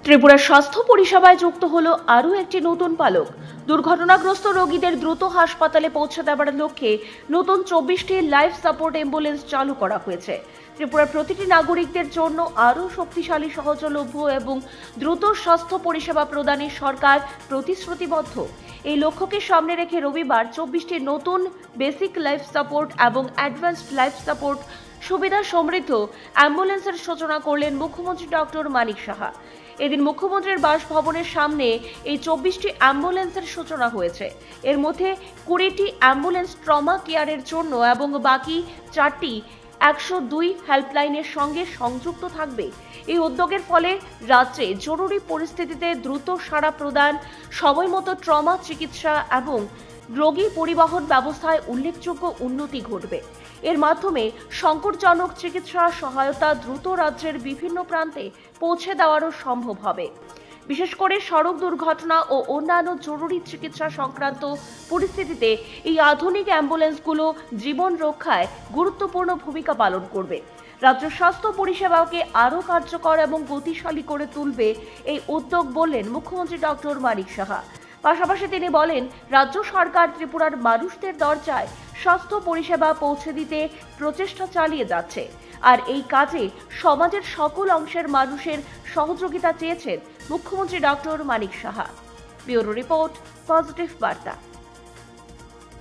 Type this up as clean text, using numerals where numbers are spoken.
ত্রিপুরার স্বাস্থ্য পরিষেবায় যুক্ত হলো আরও একটি নতুন পালক। দুর্ঘটনাগ্রস্ত রোগীদের দ্রুত হাসপাতালে পৌঁছে দেওয়ার লক্ষ্যে নতুন 24টি লাইফ সাপোর্ট অ্যাম্বুলেন্স চালু করা হয়েছে। ত্রিপুরার প্রতিটি নাগরিকদের জন্য আরও শক্তিশালী, সহজলভ্য এবং দ্রুত স্বাস্থ্য পরিষেবা প্রদানে সরকার প্রতিশ্রুতিবদ্ধ। এই লক্ষ্যকে সামনে রেখে রবিবার 24টি নতুন বেসিক লাইফ সাপোর্ট এবং অ্যাডভান্সড লাইফ সাপোর্ট সুবিধা সমৃদ্ধ অ্যাম্বুলেন্সের সূচনা করলেন মুখ্যমন্ত্রী ডক্টর মানিক সাহা। এদিন মুখ্যমন্ত্রীর বাসভবনের সামনে এই 24টি অ্যাম্বুলেন্সের সূচনা হয়েছে। এর মধ্যে 20টি অ্যাম্বুলেন্স ট্রমা কেয়ারের জন্য এবং বাকি 4টি 102 হেল্পলাইনের সঙ্গে সংযুক্ত থাকবে। এই উদ্যোগের ফলে রাজ্যে জরুরি পরিস্থিতিতে দ্রুত সাড়া প্রদান, সময়মতো ট্রমা চিকিৎসা এবং রোগী পরিবহন ব্যবস্থায় উল্লেখযোগ্য উন্নতি ঘটবে। এর মাধ্যমে সংকটজনক চিকিৎসা সহায়তা দ্রুত রাজ্যের বিভিন্ন প্রান্তে পৌঁছে দেওয়ারও সম্ভব হবে। বিশেষ করে সড়ক দুর্ঘটনা ও অন্যান্য জরুরি চিকিৎসা সংক্রান্ত পরিস্থিতিতে এই আধুনিক অ্যাম্বুলেন্সগুলো জীবন রক্ষায় গুরুত্বপূর্ণ ভূমিকা পালন করবে। রাজ্য স্বাস্থ্য পরিষেবাকে আরও কার্যকর এবং গতিশালী করে তুলবে এই উদ্যোগ, বললেন মুখ্যমন্ত্রী ডক্টর মানিক সাহা। পাশাপাশি তিনি বলেন, রাজ্য সরকার ত্রিপুরার মানুষদের দরজায় স্বাস্থ্য পরিষেবা পৌঁছে দিতে প্রচেষ্টা চালিয়ে যাচ্ছে, আর এই কাজে সমাজের সকল অংশের মানুষের সহযোগিতা চেয়েছেন মুখ্যমন্ত্রী doctor Manik Saha. Bureau report, positive বার্তা।